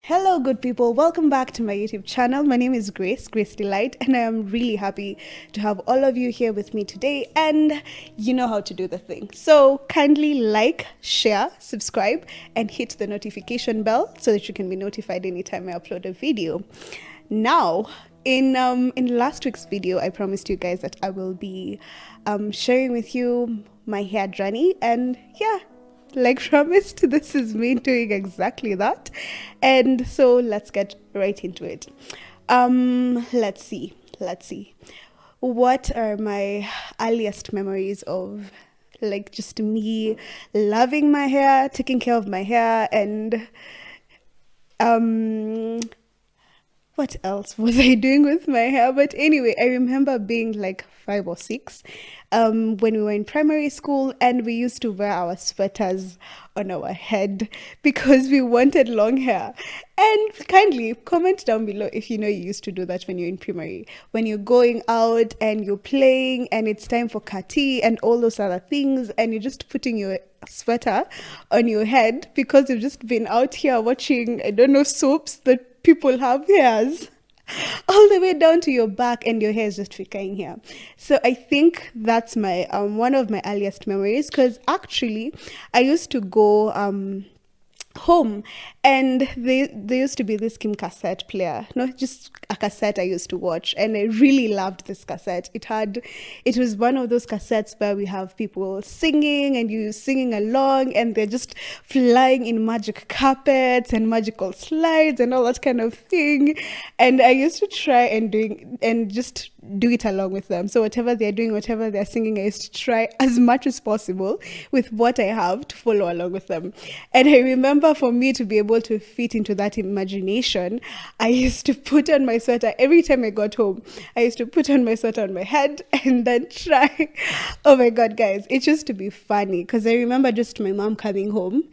Hello, good people. Welcome back to my YouTube channel. My name is Grace Delight, and I am really happy to have all of you here with me today. And you know how to do the thing. So kindly like, share, subscribe, and hit the notification bell so that you can be notified anytime I upload a video. Now, in last week's video, I promised you guys that I will be sharing with you my hair journey, and yeah, like promised, this is me doing exactly that. And so let's get right into it. Let's see what are my earliest memories of like just me loving my hair, taking care of my hair, and um what else was I doing with my hair? But anyway, I remember being like 5 or 6 when we were in primary school, and we used to wear our sweaters on our head because we wanted long hair. And kindly comment down below if you know you used to do that when you're in primary, when you're going out and you're playing and it's time for kati and all those other things, and you're just putting your sweater on your head because you've just been out here watching, I don't know, soaps that people have hairs all the way down to your back, and your hair is just flicking here. So I think that's my one of my earliest memories, because actually I used to go home, and there used to be this Kim cassette player, not just a cassette I used to watch, and I really loved this cassette. It was one of those cassettes where we have people singing and you singing along, and they're just flying in magic carpets and magical slides and all that kind of thing. And I used to try and just do it along with them. So whatever they're doing, whatever they're singing, I used to try as much as possible with what I have to follow along with them. And I remember, for me to be able to fit into that imagination, I used to put on my sweater every time I got home. I used to put on my sweater on my head and then try. Oh my God, guys, it used to be funny, because I remember just my mom coming home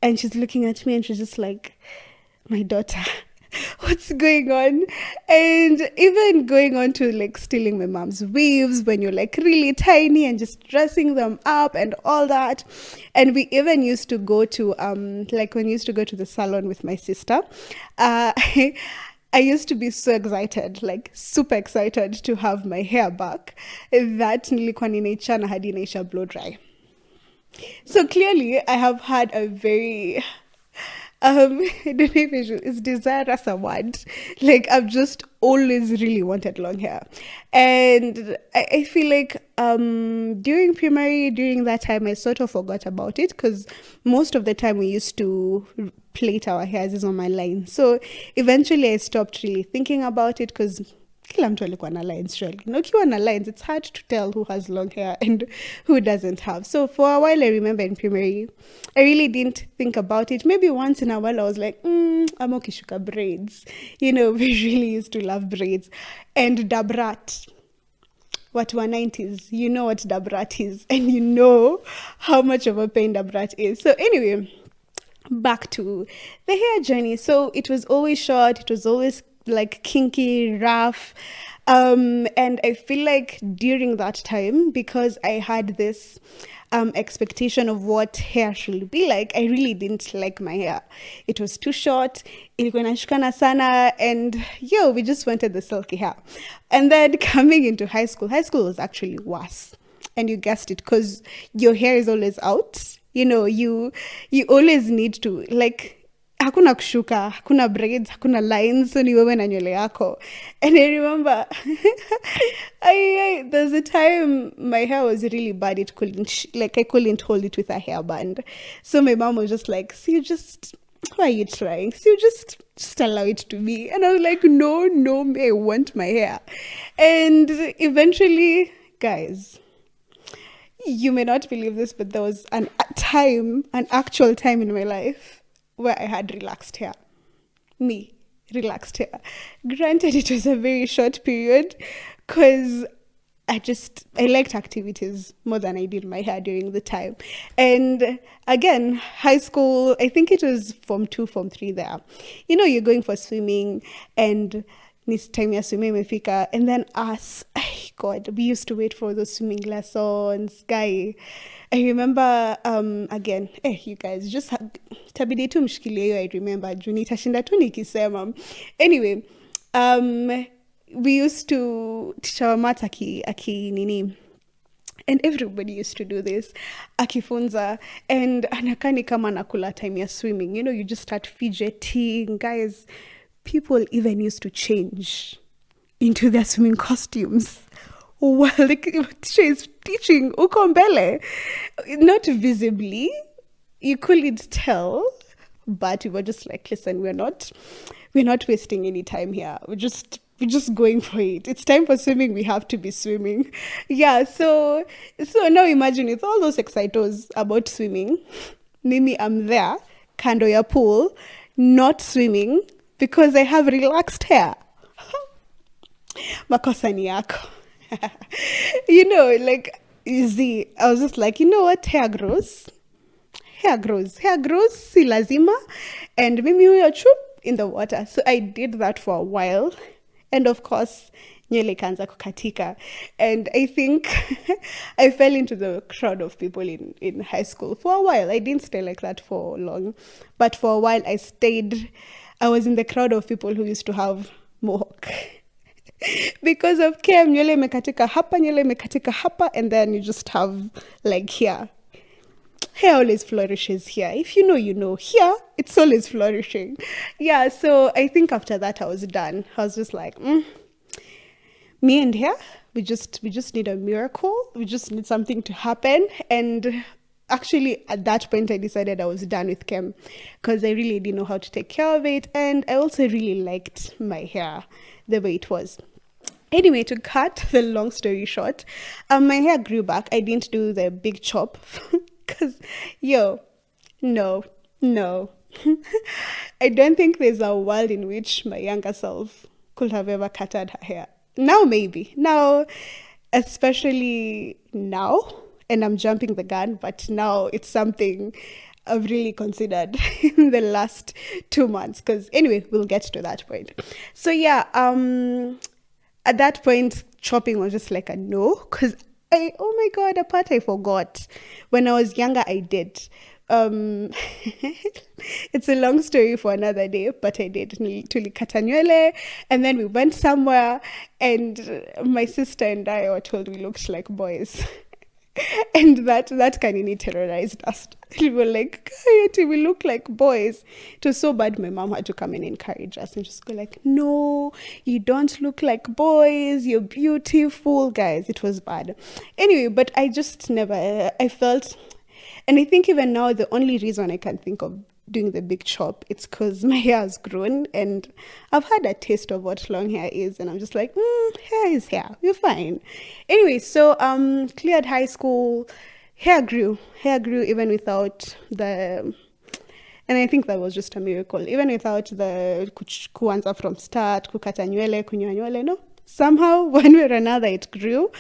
and she's looking at me and she's just like, my daughter, what's going on? And even going on to like stealing my mom's weaves when you're like really tiny and just dressing them up and all that. And we even used to go to like when we used to go to the salon with my sister, I used to be so excited, like super excited to have my hair back, that nilikuwa ninaichana hadi inaisha blow dry. So clearly I have had a very I don't know if it's desirous a word. Like, I've just always really wanted long hair. And I feel like during primary, during that time, I sort of forgot about it, because most of the time we used to plait our hairs is on my line. So eventually I stopped really thinking about it, because kila mtu alikuwa na lines surely. Na ukiwa na lines, it's hard to tell who has long hair and who doesn't have. So for a while, I remember in primary, I really didn't think about it. Maybe once in a while I was like, I'm okay shuka braids. You know, we really used to love braids. And dabrat, what were 90s, you know what dabrat is, and you know how much of a pain dabrat is. So anyway, back to the hair journey. So it was always short, it was always like kinky, rough, and I feel like during that time, because I had this expectation of what hair should be like, I really didn't like my hair. It was too short, ilikuwa inashikana sana, and we just wanted the silky hair. And then coming into high school was actually worse, and you guessed it, because your hair is always out. You know, you always need to, like, hakuna kushuka, hakuna braids, hakuna lines, so ni wewe na nywele yako. And I remember there's a time my hair was really bad. It couldn't I couldn't hold it with a hairband. So my mom was just like, see, just, why are you trying? See, just allow it to be. And I was like, no, I want my hair. And eventually, guys, you may not believe this, but there was an actual time in my life where I had relaxed hair. Relaxed hair. Granted, it was a very short period, because I liked activities more than I did my hair during the time. And again, high school, I think it was Form 2, Form 3 there. You know, you're going for swimming, and this time ya swimming imefika, and then us, God, we used to wait for those swimming lessons, guy. I remember again, you guys just tabidi tu mshikilie hiyo, I remember juu nitashinda tu nikisema. Anyway, we used to teach our math aki nini, and everybody used to do this akifunza, and anakani kama nakula time ya swimming, you know, you just start fidgeting, guys. People even used to change into their swimming costumes while the teacher is teaching uko mbele. Not visibly, you couldn't tell, but we were just like, listen, we're not wasting any time here. We're just going for it. It's time for swimming. We have to be swimming. Yeah. So now imagine with all those excitos about swimming, Mimi, I'm there, kando ya pool, not swimming because I have relaxed hair. Makosa ni yako. You know, like, you see, I was just like, you know what? Hair grows, si lazima. And mimi huyo chup in the water. So I did that for a while. And of course, nywele ikaanza kukatika. And I think I fell into the crowd of people in high school for a while. I didn't stay like that for long. But for a while, I was in the crowd of people who used to have mohawk. Because of Kem, nywele imekatika hapa, and then you just have like here. Hair always flourishes here. If you know, you know. Here, it's always flourishing. Yeah, so I think after that I was done. I was just like, me and hair, we just need a miracle. We just need something to happen. And actually, at that point, I decided I was done with Kem because I really didn't know how to take care of it. And I also really liked my hair the way it was. Anyway, to cut the long story short, my hair grew back. I didn't do the big chop because, no. I don't think there's a world in which my younger self could have ever cutted her hair. Now, maybe. Now, especially now, and I'm jumping the gun, but now it's something I've really considered in the last 2 months. Because anyway, we'll get to that point. So yeah, at that point, chopping was just like a no. Because oh my God, a part I forgot. When I was younger, I did. It's a long story for another day, but I did. Tulikata nywele, and then we went somewhere, and my sister and I were told we looked like boys. And that kind of terrorized us. We were like, we look like boys. It was so bad, my mom had to come and encourage us and just go like, no, you don't look like boys, you're beautiful, guys. It was bad. Anyway, but I just never, I felt, and I think even now the only reason I can think of doing the big chop, it's because my hair has grown and I've had a taste of what long hair is, and I'm just like, hair is hair, you're fine. Anyway, so cleared high school, hair grew even without the, and I think that was just a miracle, even without the kuanza from start, kukata nywele, kunywa nywele, no, somehow one way or another it grew.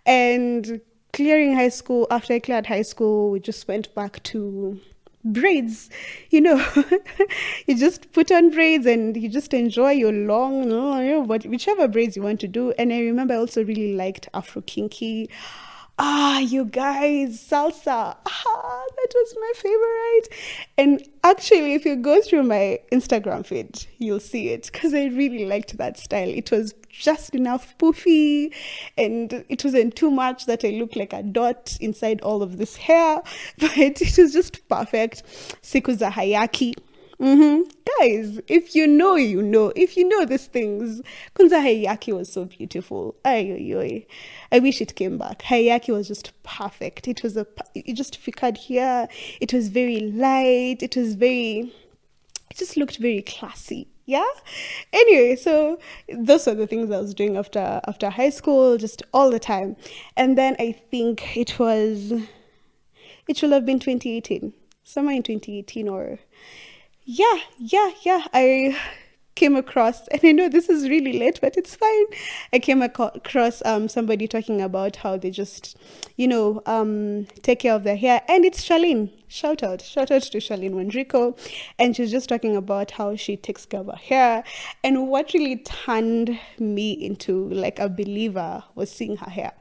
And clearing high school, after I cleared high school, we just went back to braids. You just put on braids and you just enjoy your long, whichever braids you want to do. And I remember I also really liked Afro Kinky. You guys, salsa, that was my favorite. And actually, if you go through my Instagram feed, you'll see it, because I really liked that style. It was just enough poofy, and it wasn't too much that I looked like a dot inside all of this hair, but it was just perfect. Siku za hayaki. Guys, if you know, you know. If you know these things, Kunza Hayaki was so beautiful. I wish it came back. Hayaki was just perfect. It just flickered here. It was very light. It just looked very classy. Yeah. Anyway, so those are the things I was doing after high school, just all the time. And then I think it should have been 2018, somewhere in 2018 or. Yeah. came across, and I know this is really late, but it's fine. I came across somebody talking about how they just, take care of their hair, and it's Charlene. Shout out to Charlene Wandrico, and she's just talking about how she takes care of her hair, and what really turned me into like a believer was seeing her hair.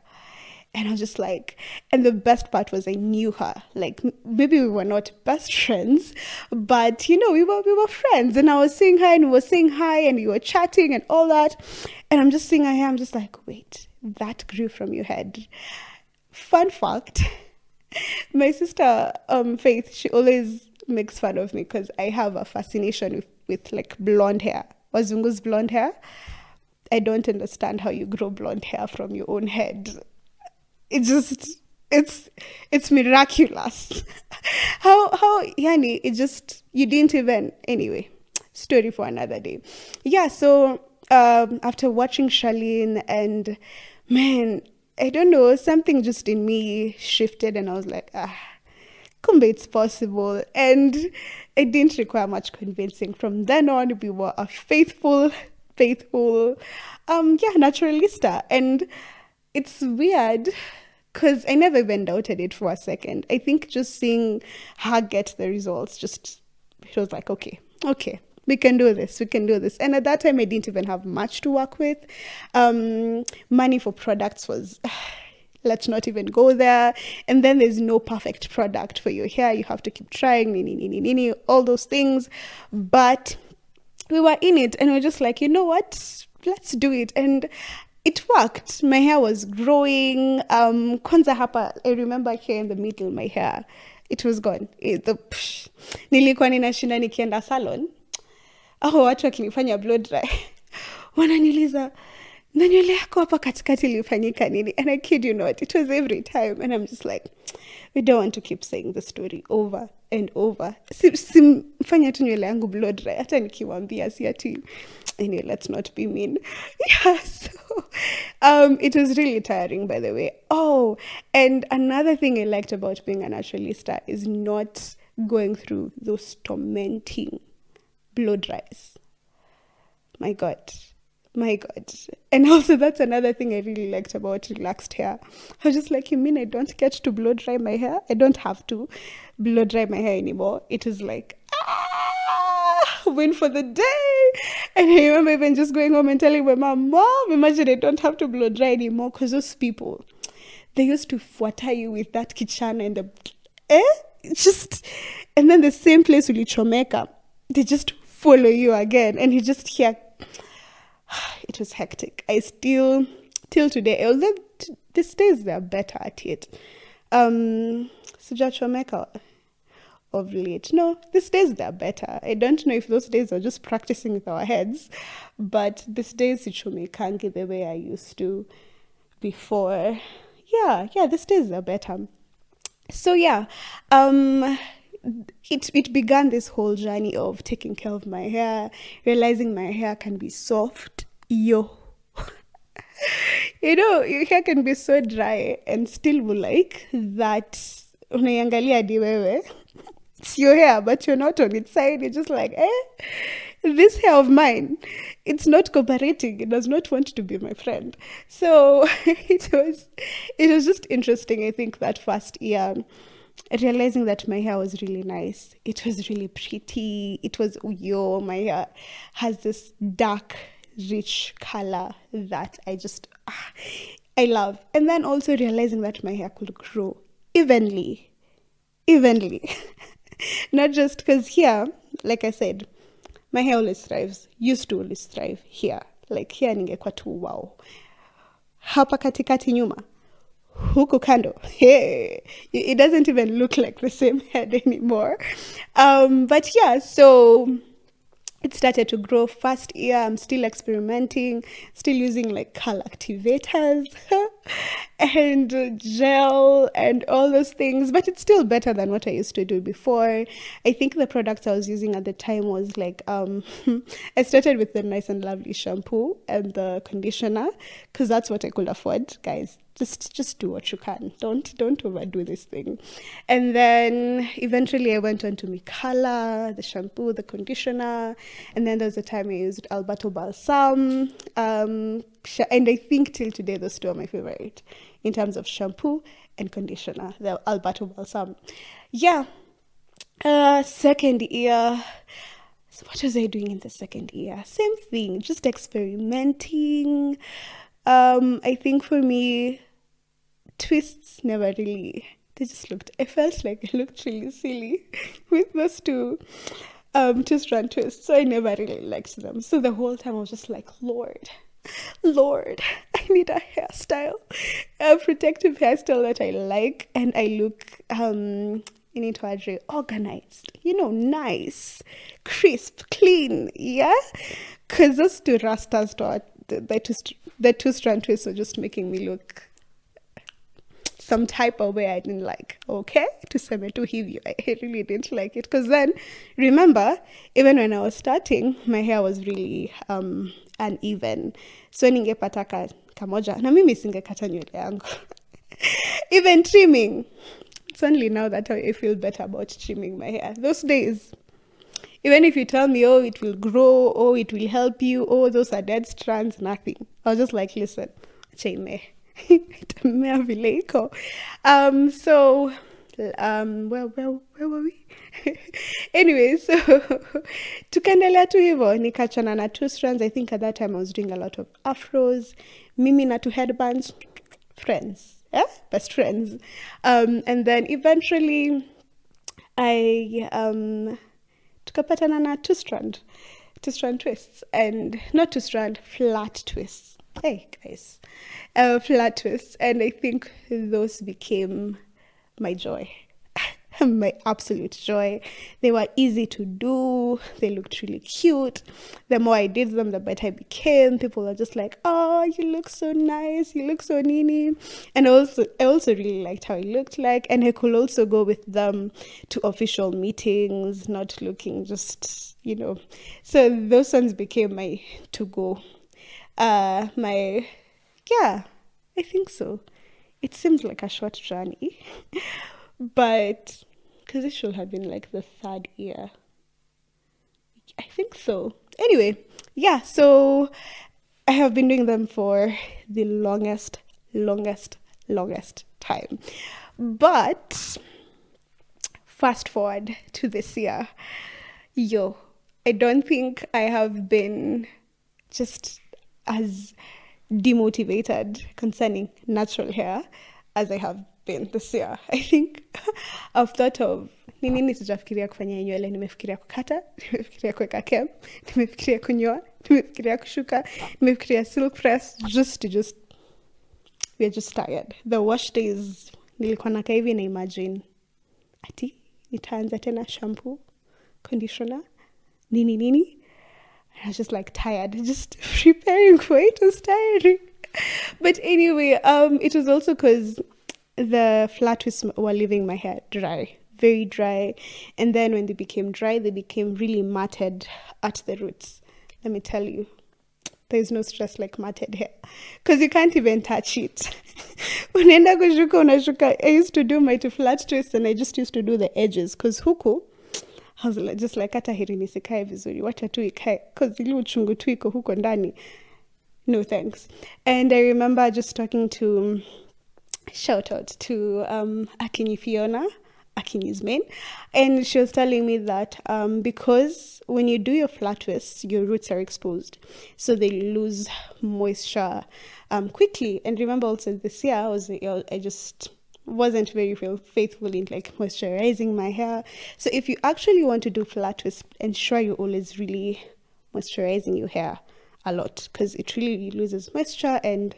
And I was just like, and the best part was I knew her. Like maybe we were not best friends, but we were friends. And I was seeing her, and we were saying hi, and we were chatting and all that. And I'm just seeing her hair. I'm just like, wait, that grew from your head. Fun fact: my sister Faith, she always makes fun of me because I have a fascination with like blonde hair. Wazungu's blonde hair. I don't understand how you grow blonde hair from your own head. It's miraculous. how yani, you didn't even, anyway, story for another day. Yeah, so after watching Charlene, and man, I don't know, something just in me shifted, and I was like, kumbe it's possible. And it didn't require much convincing. From then on, we were a faithful naturalista. And it's weird because I never even doubted it for a second. I think just seeing her get the results, it was like, okay, we can do this. And at that time, I didn't even have much to work with. Money for products was, let's not even go there. And then there's no perfect product for your hair. You have to keep trying, all those things. But we were in it, and we were just like, you know what? Let's do it. And it worked. My hair was growing. Kwanza hapa, I remember here in the middle, my hair, it was gone. Nilikuwa ninashinda nikienda salon. Watu wakinifanya blow dry. Wananiuliza, na nywele yako hapa katikati ilifanyika nini? And I kid you not, it was every time. And I'm just like, we don't want to keep saying the story over and over. Simfanya tu nywele yangu blow dry. Hata nikiwaambia si ati, anyway, let's not be mean. Yeah, so it was really tiring, by the way. Oh, and another thing I liked about being a naturalista is not going through those tormenting blow dries. My God. And also that's another thing I really liked about relaxed hair. I was just like, you mean I don't get to blow dry my hair? I don't have to blow dry my hair anymore. It is like, win for the day. And I remember even just going home and telling my mom, imagine I don't have to blow dry anymore, because those people, they used to fuata you with that kichana and and then the same place will chomeka. They just follow you again, and you just hear. It was hectic. I still, till today, although these days they're better at it. Sujachomeka of late. No, these days they're better. I don't know if those days are just practicing with our heads, but these days sichomekangi the way I used to before. Yeah, these days they're better. So yeah, it began this whole journey of taking care of my hair, realizing my hair can be soft. Your hair can be so dry and still like that. Unaiangalia hadi wewe. It's your hair, but you're not on its side. You're just like, this hair of mine, it's not cooperating. It does not want to be my friend. So it was just interesting, I think, that first year, realizing that my hair was really nice. It was really pretty. It was my hair has this dark, rich color that I love. And then also realizing that my hair could grow evenly. Not just because here, like I said, my hair used to always thrive here. Like here ningekuwa tu wow. Hapa katikati nyuma, huku kando, hey, it doesn't even look like the same head anymore. But yeah, so it started to grow. First year, I'm still experimenting, still using like color activators. and gel and all those things, but it's still better than what I used to do before. I think the products I was using at the time was like I started with the Nice and Lovely shampoo and the conditioner because that's what I could afford, guys. Just do what you can. Don't overdo this thing. And then eventually I went on to Mikala, the shampoo, the conditioner, and then there was a time I used Alberto Balsam. And I think till today those two are my favorite in terms of shampoo and conditioner, the Alberto Balsam. Yeah. Second year. So what was I doing in the second year? Same thing, just experimenting. I think for me, twists never really, they just looked, I felt like I looked really silly with those two strand twists, so I never really liked them. So the whole time I was just like, Lord, I need a hairstyle, a protective hairstyle that I like and I look in organized, nice, crisp, clean, yeah? Because those two rastas, the two strand twists were just making me look some type of way I didn't like. Okay, to seme to heave you, I really didn't like it. Because then, remember, even when I was starting, my hair was really uneven. So ningepata kamoja na mimi singekata nywele yangu. Even trimming. It's only now that I feel better about trimming my hair. Those days, even if you tell me, oh, it will grow, oh, it will help you, oh, those are dead strands, nothing. I was just like, listen, chain so where were we? Anyway, so tukaendelea tu hivyo nikachana na two strands. I think at that time I was doing a lot of afros, mimi na two headbands, friends, best friends. And then eventually I tukapatana na two strand twists, and not two strand, flat twists. Hey guys, flat twists, and I think those became my joy. My absolute joy. They were easy to do. They looked really cute. The more I did them, the better I became. People are just like, oh, you look so nice, you look so nini. And I also really liked how it looked like, and I could also go with them to official meetings, not looking just, so those ones became my to-go. I think so. It seems like a short journey, but because it should have been like the third year. I think so. Anyway, so I have been doing them for the longest time. But fast forward to this year, I don't think I have been just as demotivated concerning natural hair as I have been this year. I think I've thought of nini sijafikiria kufanya nywele, nimefikiria kukata, nimefikiria kuweka kem, nimefikiria kunyoa, nimefikiria kushuka, nimefikiria silk press, we're just tired. The wash days nilikuwa nakaa hivi na imagine ati nitaanza tena shampoo, conditioner, nini. I was just like tired, just preparing for it was tiring. But anyway, it was also because the flat twists were leaving my hair dry, very dry. And then when they became dry, they became really matted at the roots. Let me tell you, there's no stress like matted hair because you can't even touch it. Unaenda kushuka. I used to do my two flat twists and I just used to do the edges because huku I was just like hata heri nisikae vizuri, wacha tu ikae because ile uchungu tu iko huko ndani. No thanks. And I remember just talking to, shout out to Akinyi Fiona, Akinyi's main, and she was telling me that because when you do your flat twists, your roots are exposed, so they lose moisture quickly. And remember also this year I just wasn't very faithful in like moisturizing my hair. So if you actually want to do flat twists, ensure you're always really moisturizing your hair a lot because it really loses moisture and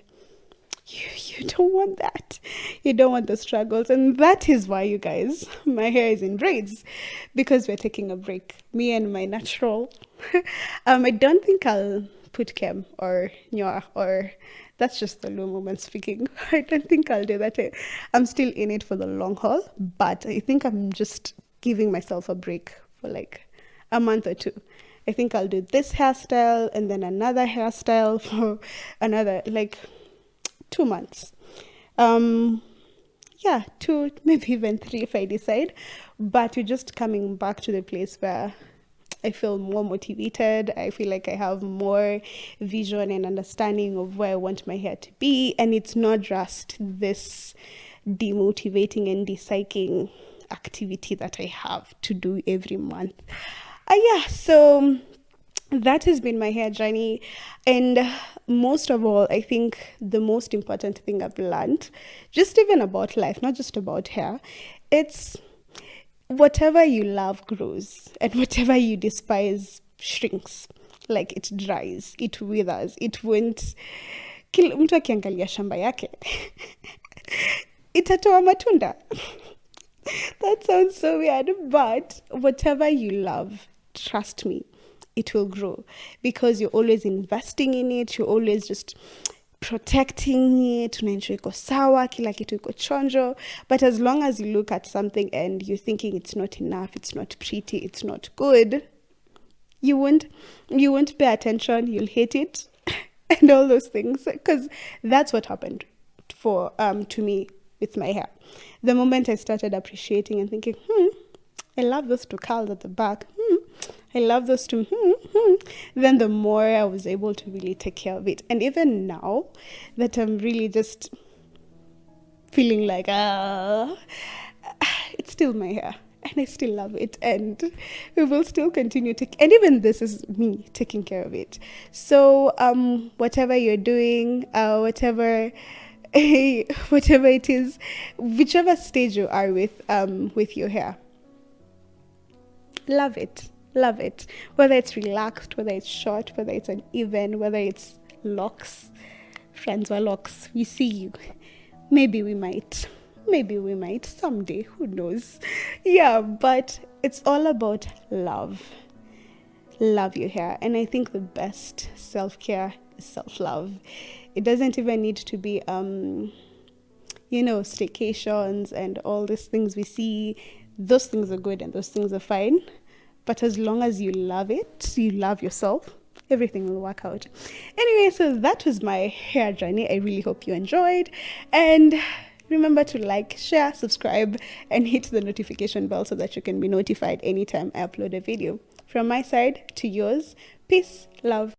you don't want that. You don't want the struggles. And that is why, you guys, my hair is in braids because we're taking a break. Me and my natural. I don't think I'll put chem or nyoa, or that's just the low moment speaking. I don't think I'll do that. I'm still in it for the long haul, but I think I'm just giving myself a break for like a month or two. I think I'll do this hairstyle and then another hairstyle for another like 2 months. Yeah, 2, maybe even 3 if I decide. But we're just coming back to the place where I feel more motivated. I feel like I have more vision and understanding of where I want my hair to be. And it's not just this demotivating and de-psyching activity that I have to do every month. Yeah, so that has been my hair journey. And most of all, I think the most important thing I've learned, just even about life, not just about hair, it's whatever you love grows and whatever you despise shrinks. Like it dries, it withers, it won't. Kila mtu akiangalia shamba yake itatoa matunda. That sounds so weird, but whatever you love, trust me, it will grow, because you're always investing in it. You're always just protecting it, unaensure iko sawa, kila kitu iko chonjo. But as long as you look at something and you're thinking it's not enough, it's not pretty, it's not good, you won't pay attention, you'll hate it and all those things, because that's what happened for to me with my hair. The moment I started appreciating and thinking, I love those two curls at the back, I love those two, then the more I was able to really take care of it. And even now that I'm really just feeling like, it's still my hair and I still love it, and we will still continue to, and even this is me taking care of it. So whatever you're doing, whatever it is, whichever stage you are with your hair, love it. Love it. Whether it's relaxed, whether it's short, whether it's uneven, whether it's locks. Friends were locks. We see you. Maybe we might someday. Who knows? Yeah, but it's all about love. Love your hair. And I think the best self-care is self-love. It doesn't even need to be, staycations and all these things we see. Those things are good and those things are fine. But as long as you love it, you love yourself, everything will work out. Anyway, so that was my hair journey. I really hope you enjoyed. And remember to like, share, subscribe, and hit the notification bell so that you can be notified anytime I upload a video. From my side to yours, peace, love.